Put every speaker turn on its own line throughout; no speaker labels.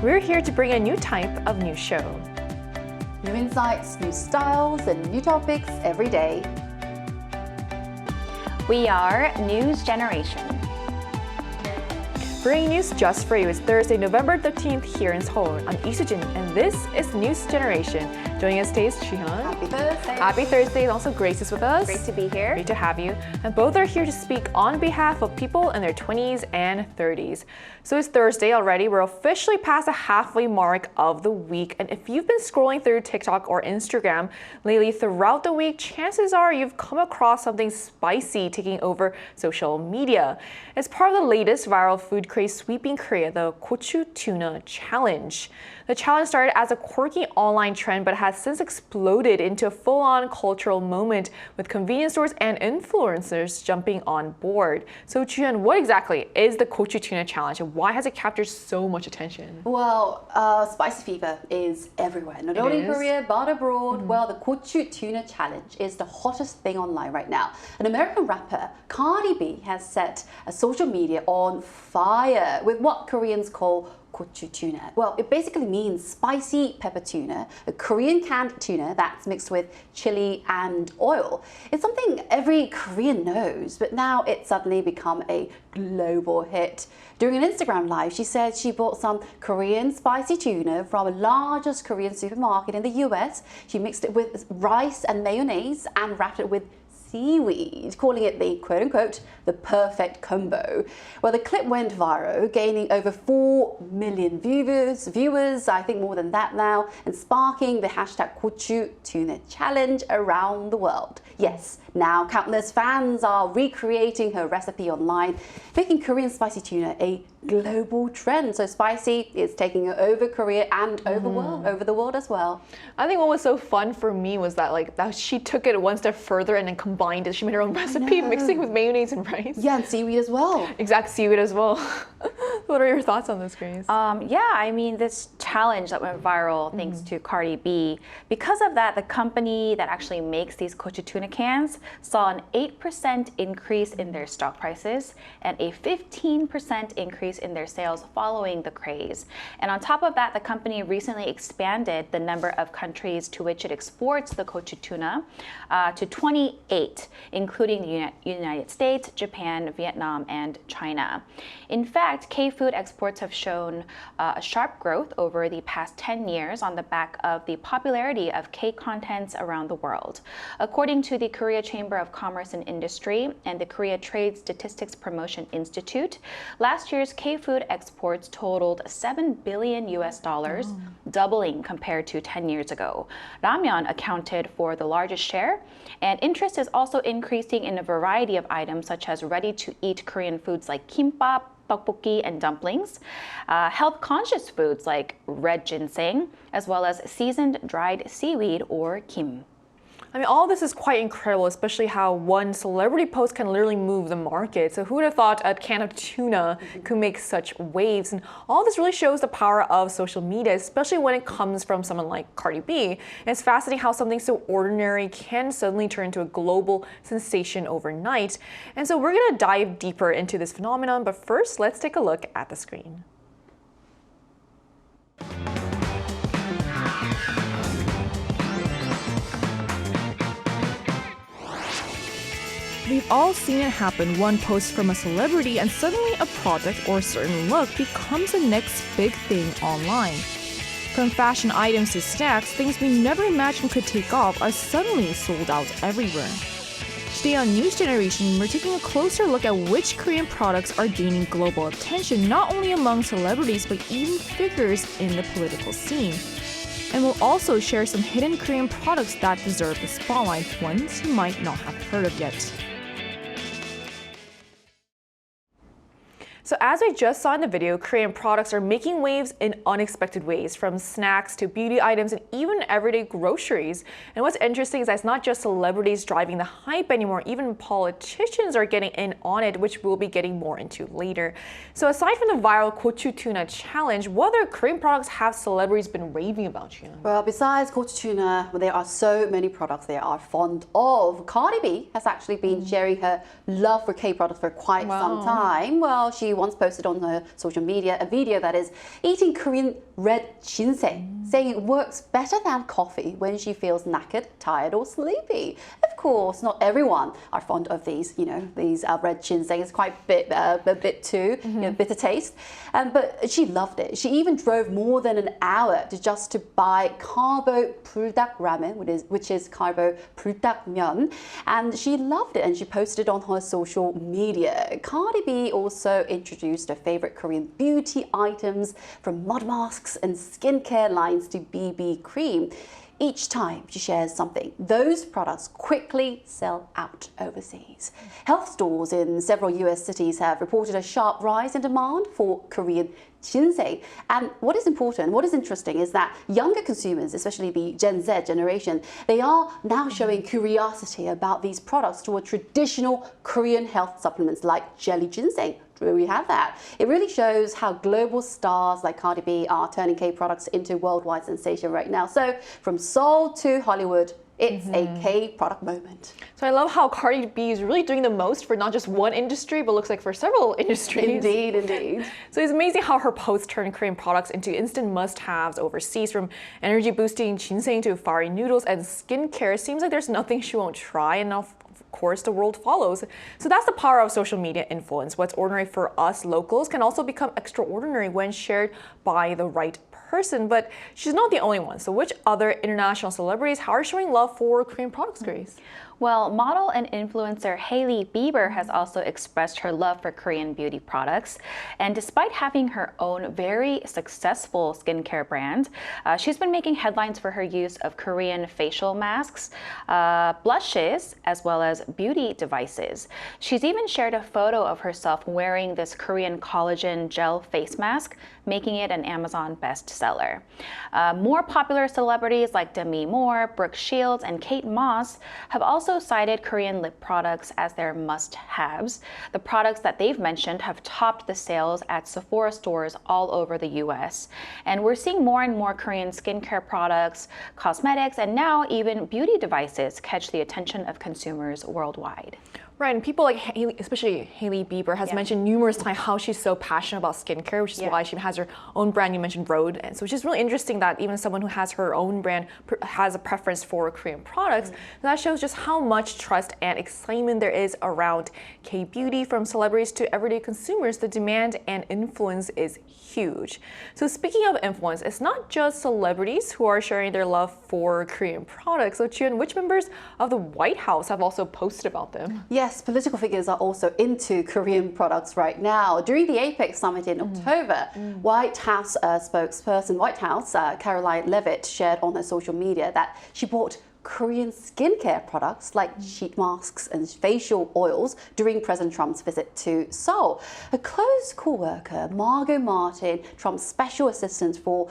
We're here to bring a new type of news show.
New insights, new styles, and new topics every day.
We are News Generation.
Bringing news just for you. It's Thursday, November 13th here in Seoul. I'm Isujin, and this is News Generation. Joining us today is Jihyun.
Happy Thursday.
Happy Thursday, and also Grace is with us.
Great to be here.
Great to have you. And both are here to speak on behalf of people in their 20s and 30s. So it's Thursday already. We're officially past the halfway mark of the week. And if you've been scrolling through TikTok or Instagram lately throughout the week, chances are you've come across something spicy taking over social media. As part of the latest viral food craze sweeping Korea, the Gochu tuna challenge. The challenge started as a quirky online trend but has since exploded into a full-on cultural moment with convenience stores and influencers jumping on board. So Jihyun, what exactly is the Gochu tuna challenge and why has it captured so much attention?
Well, spicy fever is everywhere, not only in Korea but abroad. Well, the Gochu tuna challenge is the hottest thing online right now. An American rapper, Cardi B, has set social media on fire with what Koreans call Gochu tuna. Well, it basically means spicy pepper tuna, a Korean canned tuna that's mixed with chili and oil. It's something every Korean knows, but now it's suddenly become a global hit. During an Instagram live, she said she bought some Korean spicy tuna from the largest Korean supermarket in the US. She mixed it with rice and mayonnaise and wrapped it with seaweed, calling it the quote-unquote the perfect combo. Well, the clip went viral, gaining over 4 million viewers, I think more than that now, and sparking the hashtag Gochu tuna challenge around the world. Yes, now countless fans are recreating her recipe online, making Korean spicy tuna a global trend. So spicy is taking over Korea and over the world as well.
I think what was so fun for me was that she took it one step further and then combined it. She made her own recipe, mixing with mayonnaise and rice.
Yeah, and seaweed as well.
Exact seaweed as well. What are your thoughts on this, Grace?
Yeah, I mean, this challenge that went viral thanks to Cardi B, because of that, the company that actually makes these Gochu tuna cans saw an 8% increase in their stock prices and a 15% increase in their sales following the craze. And on top of that, the company recently expanded the number of countries to which it exports the Gochu tuna to 28, including the United States, Japan, Vietnam, and China. In fact, K-food exports have shown a sharp growth over the past 10 years on the back of the popularity of K-contents around the world. According to the Korea Chamber of Commerce and Industry and the Korea Trade Statistics Promotion Institute, last year's K-food exports totaled $7 billion, doubling compared to 10 years ago. Ramyeon accounted for the largest share, and interest is also increasing in a variety of items such as ready-to-eat Korean foods like kimbap, tteokbokki, and dumplings, health-conscious foods like red ginseng, as well as seasoned dried seaweed or kim.
I mean, all this is quite incredible, especially how one celebrity post can literally move the market. So who would have thought a can of tuna could make such waves? And all this really shows the power of social media, especially when it comes from someone like Cardi B. And it's fascinating how something so ordinary can suddenly turn into a global sensation overnight. And so we're going to dive deeper into this phenomenon, but first, let's take a look at the screen. We've all seen it happen. One post from a celebrity and suddenly a product or a certain look becomes the next big thing online. From fashion items to snacks, things we never imagined could take off are suddenly sold out everywhere. Today on News Generation, we're taking a closer look at which Korean products are gaining global attention, not only among celebrities, but even figures in the political scene. And we'll also share some hidden Korean products that deserve the spotlight, ones you might not have heard of yet. So as we just saw in the video, Korean products are making waves in unexpected ways, from snacks to beauty items and even everyday groceries. And what's interesting is that it's not just celebrities driving the hype anymore, even politicians are getting in on it, which we'll be getting more into later. So aside from the viral Gochu tuna challenge, what other Korean products have celebrities been raving about, Jihyun?
Well, besides Gochu tuna, there are so many products they are fond of. Cardi B has actually been sharing her love for K-products for quite some time. Well, she once posted on her social media a video that is eating Korean red ginseng, saying it works better than coffee when she feels knackered, tired, or sleepy. Of course, not everyone are fond of these, these red ginseng. It's quite a bit too, bitter taste. But she loved it. She even drove more than an hour to buy kpopculture ramen, which is kpopculture, and she loved it and she posted it on her social media. Cardi B also introduced her favorite Korean beauty items, from mud masks and skincare lines to BB cream. Each time she shares something, those products quickly sell out overseas. Health stores in several US cities have reported a sharp rise in demand for Korean ginseng. And what is interesting is that younger consumers, especially the Gen Z generation, they are now showing curiosity about these products toward traditional Korean health supplements like jelly ginseng. We have that. It really shows how global stars like Cardi B are turning K-products into worldwide sensation right now. So from Seoul to Hollywood, it's a K-product moment.
So I love how Cardi B is really doing the most for not just one industry, but looks like for several industries.
Indeed, indeed.
So it's amazing how her posts turn Korean products into instant must-haves overseas, from energy-boosting ginseng to fiery noodles and skincare. It seems like there's nothing she won't try, and of course the world follows. So that's the power of social media influence. What's ordinary for us locals can also become extraordinary when shared by the right person. But she's not the only one. So which other international celebrities are showing love for Korean products, Grace?
Well, model and influencer Hailey Bieber has also expressed her love for Korean beauty products. And despite having her own very successful skincare brand, she's been making headlines for her use of Korean facial masks, blushes, as well as beauty devices. She's even shared a photo of herself wearing this Korean collagen gel face mask, making it an Amazon bestseller. More popular celebrities like Demi Moore, Brooke Shields, and Kate Moss have also cited Korean lip products as their must-haves. The products that they've mentioned have topped the sales at Sephora stores all over the US. And we're seeing more and more Korean skincare products, cosmetics, and now even beauty devices catch the attention of consumers worldwide.
Right, and people like Hailey, especially Hailey Bieber, has mentioned numerous times how she's so passionate about skincare, which is why she has her own brand. You mentioned Rhode, and so it's just really interesting that even someone who has her own brand has a preference for Korean products. And that shows just how much trust and excitement there is around K-beauty, from celebrities to everyday consumers. The demand and influence is huge. So speaking of influence, it's not just celebrities who are sharing their love for Korean products. So Chun, which members of the White House have also posted about them?
Yes, political figures are also into Korean products right now. During the APEC summit in October, White House spokesperson, Caroline Leavitt, shared on her social media that she bought Korean skincare products like sheet masks and facial oils during President Trump's visit to Seoul. A close co-worker, Margot Martin, Trump's special assistant for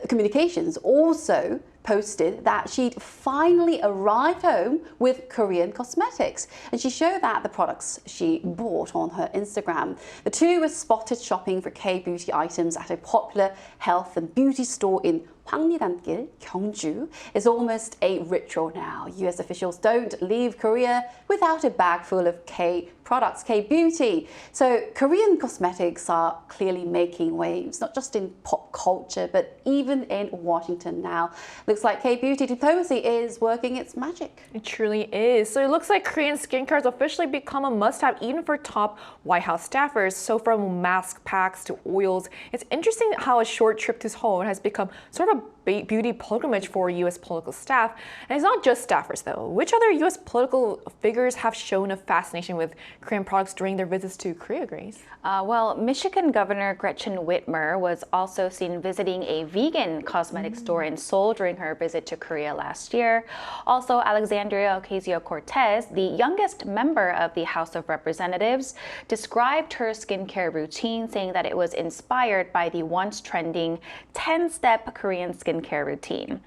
communications, also posted that she'd finally arrived home with Korean cosmetics, and she showed that the products she bought on her Instagram. The two were spotted shopping for K-beauty items at a popular health and beauty store in 황리단길, Gyeongju. Is almost a ritual now. US officials don't leave Korea without a bag full of K-products, K-beauty. So Korean cosmetics are clearly making waves, not just in pop culture, but even in Washington now. Looks like K-beauty diplomacy is working its magic.
It truly is. So it looks like Korean skincare has officially become a must-have even for top White House staffers. So from mask packs to oils, it's interesting how a short trip to Seoul has become sort of a beauty pilgrimage for U.S. political staff. And it's not just staffers, though. Which other U.S. political figures have shown a fascination with Korean products during their visits to Korea, Grace?
Well, Michigan Governor Gretchen Whitmer was also seen visiting a vegan cosmetic store in Seoul during her visit to Korea last year. Also, Alexandria Ocasio-Cortez, the youngest member of the House of Representatives, described her skincare routine, saying that it was inspired by the once trending 10-step Korean skincare routine.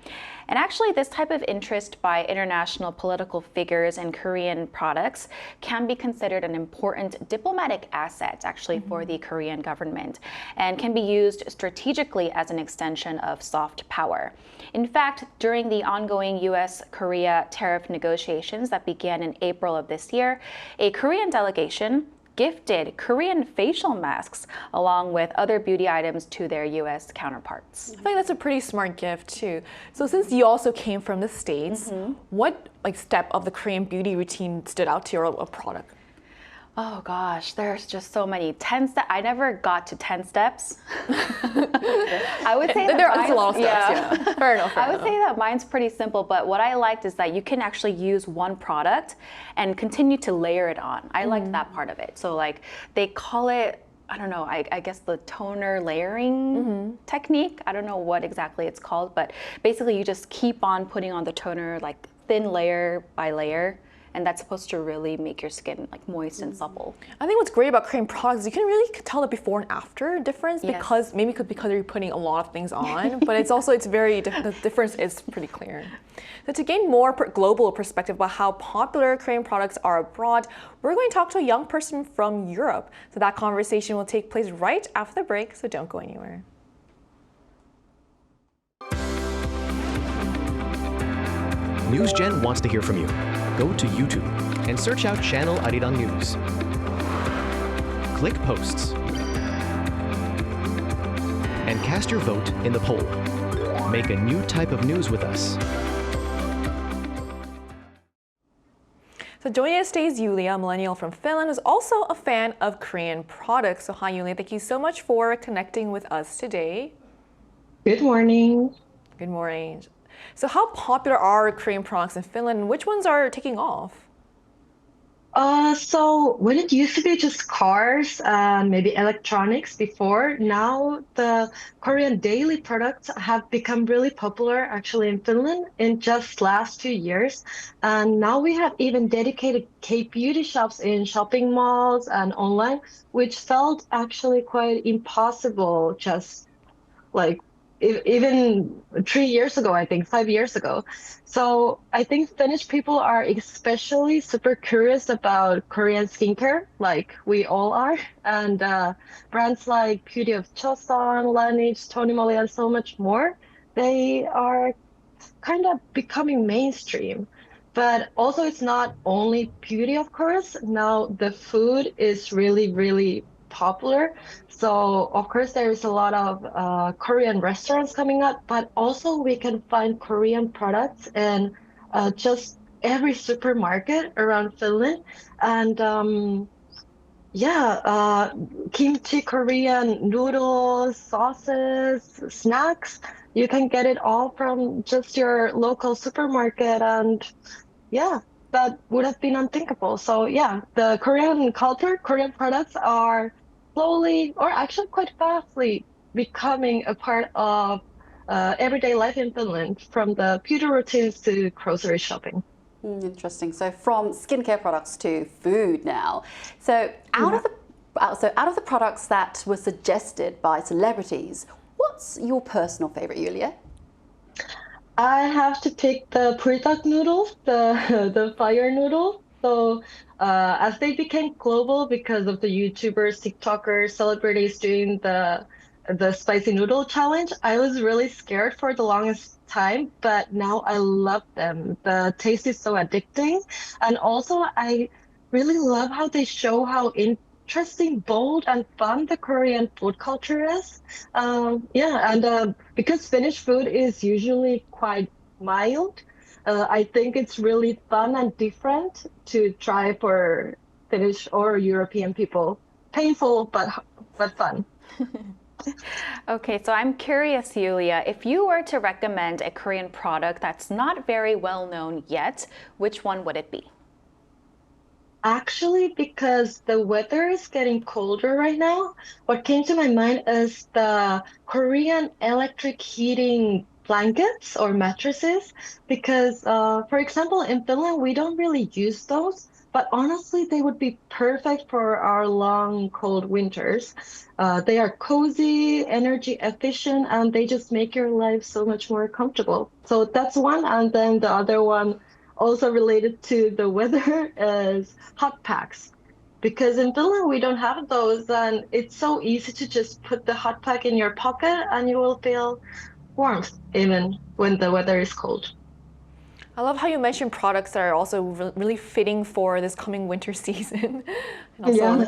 And actually, this type of interest by international political figures in Korean products can be considered an important diplomatic asset, actually, for the Korean government, and can be used strategically as an extension of soft power. In fact, during the ongoing US-Korea tariff negotiations that began in April of this year, a Korean delegation gifted Korean facial masks along with other beauty items to their US counterparts.
I feel like that's a pretty smart gift too. So since you also came from the States, what step of the Korean beauty routine stood out to you, or a product?
Oh gosh, there's just so many. 10 steps. I never got to 10 steps. I would say
There's a lot of steps. Yeah. Fair enough.
I would say that mine's pretty simple, but what I liked is that you can actually use one product and continue to layer it on. I liked that part of it. So like they call it, I don't know, I guess the toner layering technique. I don't know what exactly it's called, but basically you just keep on putting on the toner like thin layer by layer. And that's supposed to really make your skin like moist and supple. I
think what's great about Korean products is you can really tell the before and after difference because you're putting a lot of things on, but the difference is pretty clear. So to gain more global perspective about how popular Korean products are abroad, we're going to talk to a young person from Europe. So that conversation will take place right after the break, so don't go anywhere.
NewsGen wants to hear from you. Go to YouTube and search out Channel Arirang News. Click Posts and cast your vote in the poll. Make a new type of news with us.
So joining us today is Yulia, a millennial from Finland, who's also a fan of Korean products. So hi Yulia, thank you so much for connecting with us today.
Good morning.
Good morning. So how popular are Korean products in Finland, and which ones are taking off?
So when it used to be just cars and maybe electronics before, now the Korean daily products have become really popular actually in Finland in just last 2 years. And now we have even dedicated K-beauty shops in shopping malls and online, which felt actually quite impossible just like even 3 years ago, I think 5 years ago. So I think Finnish people are especially super curious about Korean skincare, like we all are. And brands like Beauty of Chosun, Laneige, Tony Moly, and so much more, they are kind of becoming mainstream. But also it's not only beauty, of course. Now the food is really, really popular. So of course there is a lot of Korean restaurants coming up, but also we can find Korean products in just every supermarket around Finland. And kimchi, Korean noodles, sauces, snacks, you can get it all from just your local supermarket. And yeah, that would have been unthinkable. So yeah, the Korean culture, Korean products are slowly, or actually quite fastly, becoming a part of everyday life in Finland, from the beauty routines to grocery shopping.
Interesting. So from skincare products to food now. So out of the products that were suggested by celebrities, what's your personal favorite, Yulia?
I have to pick the product noodles, the fire noodle. So as they became global because of the YouTubers, TikTokers, celebrities doing the spicy noodle challenge, I was really scared for the longest time, but now I love them. The taste is so addicting. And also I really love how they show how interesting, bold, and fun the Korean food culture is. Because Finnish food is usually quite mild, I think it's really fun and different to try for Finnish or European people. Painful, but fun.
Okay, so I'm curious, Yulia, if you were to recommend a Korean product that's not very well known yet, which one would it be?
Actually, because the weather is getting colder right now, what came to my mind is the Korean electric heating blankets or mattresses. Because, for example, in Finland, we don't really use those, but honestly, they would be perfect for our long, cold winters. They are cozy, energy efficient, and they just make your life so much more comfortable. So that's one. And then the other one, also related to the weather, is hot packs. Because in Finland, we don't have those, and it's so easy to just put the hot pack in your pocket and you will feel warmth even when the weather is cold.
I love how you mentioned products that are also really fitting for this coming winter season. And also,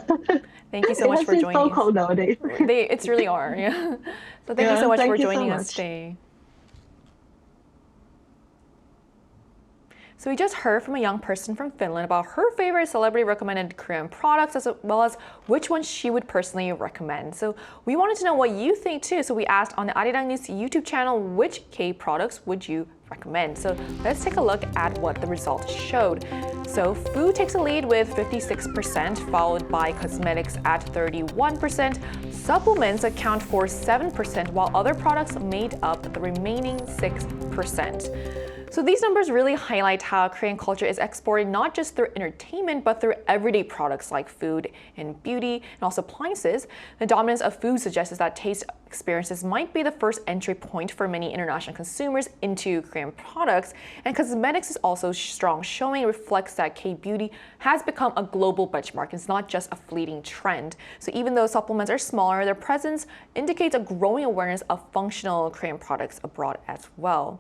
thank you so much for joining
so
us.
cold nowadays.
It's really are, yeah. So thank you so much for joining us today. So we just heard from a young person from Finland about her favorite celebrity recommended Korean products as well as which ones she would personally recommend. So we wanted to know what you think too. So we asked on the Arirang News YouTube channel, which K products would you recommend? So let's take a look at what the results showed. So food takes a lead with 56%, followed by cosmetics at 31%. Supplements account for 7%, while other products made up the remaining 6%. So these numbers really highlight how Korean culture is exported not just through entertainment, but through everyday products like food and beauty and also appliances. The dominance of food suggests that taste experiences might be the first entry point for many international consumers into Korean products. And cosmetics is also strong, showing it reflects that K-beauty has become a global benchmark. It's not just a fleeting trend. So even though supplements are smaller, their presence indicates a growing awareness of functional Korean products abroad as well.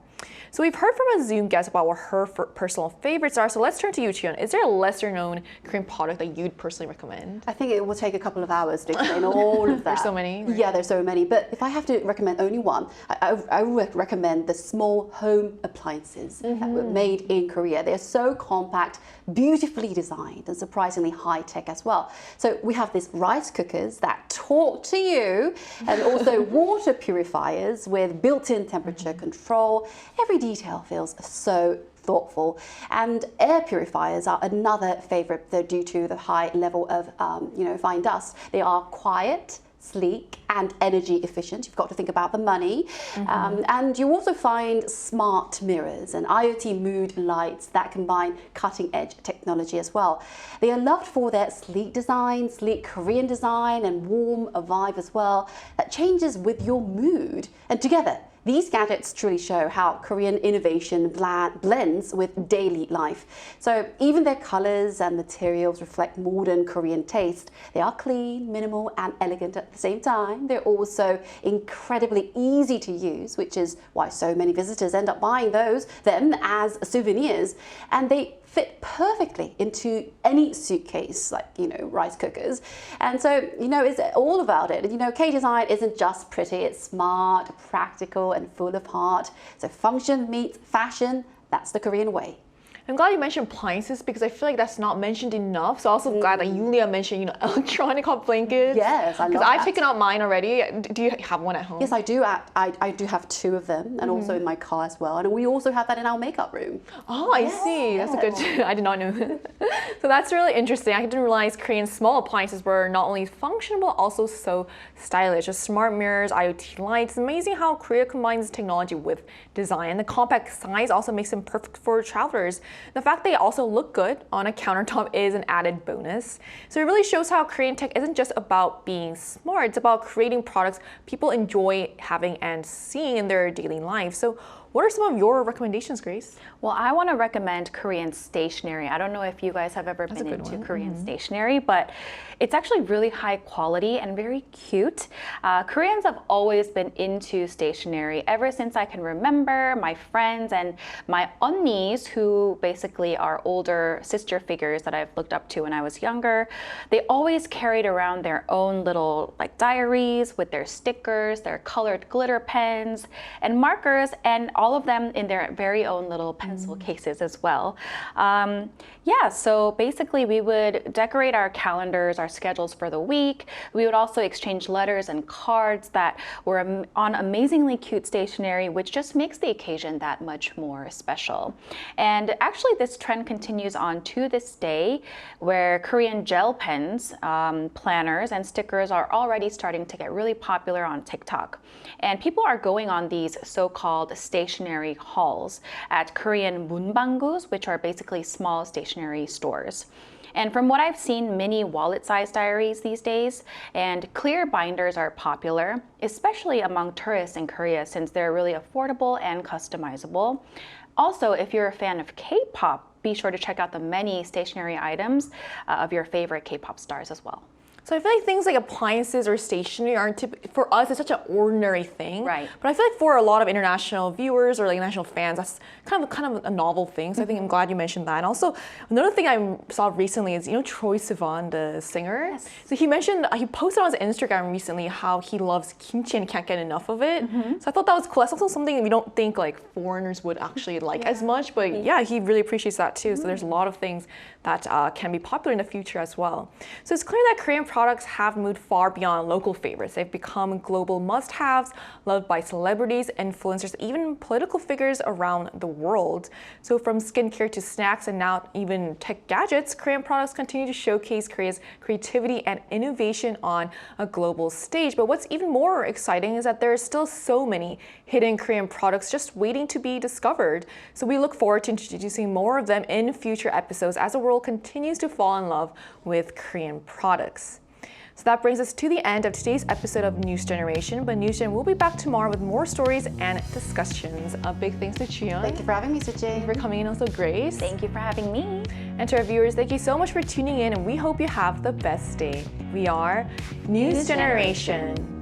So we've heard from a Zoom guest about what her personal favorites are. So let's turn to you, Cheon. Is there a lesser known Korean product that you'd personally recommend?
I think it will take a couple of hours to explain all of that.
There's so many. Right?
Yeah, there's so many. But if I have to recommend only one, I would recommend the small home appliances that were made in Korea. They're so compact, beautifully designed, and surprisingly high tech as well. So we have these rice cookers that talk to you, and also water purifiers with built-in temperature control. Every detail feels so thoughtful. And air purifiers are another favorite due to the high level of fine dust. They are quiet, sleek, and energy efficient. You've got to think about the money. And you also find smart mirrors and IoT mood lights that combine cutting-edge technology as well. They are loved for their sleek design, sleek Korean design, and warm vibe as well that changes with your mood. And together, these gadgets truly show how Korean innovation blends with daily life. So even their colors and materials reflect modern Korean taste. They are clean, minimal, and elegant at the same time. They're also incredibly easy to use, which is why so many visitors end up buying them as souvenirs. And they fit perfectly into any suitcase, like, rice cookers. And so, it's all about it. K-design isn't just pretty, it's smart, practical, and full of heart. So function meets fashion, that's the Korean way.
I'm glad you mentioned appliances because I feel like that's not mentioned enough. So also glad that Yulia mentioned, electronic hot blankets.
Yes, I love
because I've
that.
taken out mine already. Do you have one at home?
Yes, I do. I do have two of them, and also in my car as well. And we also have that in our makeup room.
Oh, I see. That's a good. I did not know that. So that's really interesting. I didn't realize Korean small appliances were not only functional but also so stylish. Just smart mirrors, IoT lights. It's amazing how Korea combines technology with design. And the compact size also makes them perfect for travelers. The fact they also look good on a countertop is an added bonus. So it really shows how Korean tech isn't just about being smart, it's about creating products people enjoy having and seeing in their daily lives. So what are some of your recommendations, Grace?
Well, I want to recommend Korean stationery. I don't know if you guys have ever been into Korean stationery, but it's actually really high quality and very cute. Koreans have always been into stationery ever since I can remember. My friends and my onnis, who basically are older sister figures that I've looked up to when I was younger, they always carried around their own little diaries with their stickers, their colored glitter pens, and markers, and all of them in their very own little pencil cases as well. So basically we would decorate our calendars, our schedules for the week. We would also exchange letters and cards that were on amazingly cute stationery, which just makes the occasion that much more special. And actually this trend continues on to this day, where Korean gel pens, planners, and stickers are already starting to get really popular on TikTok. And people are going on these so-called stationery hauls at Korean 문방구s, which are basically small stationery stores. And from what I've seen, mini wallet-sized diaries these days and clear binders are popular, especially among tourists in Korea since they're really affordable and customizable. Also, if you're a fan of K-pop, be sure to check out the many stationery items of your favorite K-pop stars as well.
So I feel like things like appliances or stationery aren't for us. It's such an ordinary thing,
Right.
But I feel like for a lot of international viewers or like international fans, that's kind of a novel thing. So I think I'm glad you mentioned that. And also another thing I saw recently is Troye Sivan, the singer.
Yes.
So he posted on his Instagram recently how he loves kimchi and can't get enough of it. So I thought that was cool. That's also something we don't think like foreigners would actually like as much, but yeah, he really appreciates that too. So there's a lot of things that can be popular in the future as well. So it's clear that Korean products have moved far beyond local favorites. They've become global must-haves, loved by celebrities, influencers, even political figures around the world. So from skincare to snacks and now even tech gadgets, Korean products continue to showcase Korea's creativity and innovation on a global stage. But what's even more exciting is that there are still so many hidden Korean products just waiting to be discovered. So we look forward to introducing more of them in future episodes as the world continues to fall in love with Korean products. So that brings us to the end of today's episode of News Generation. But News Gen will be back tomorrow with more stories and discussions. A big thanks to Chiyun.
Thank you for having me, Sujin.
For coming in, also Grace.
Thank you for having me.
And to our viewers, thank you so much for tuning in, and we hope you have the best day. We are News Generation.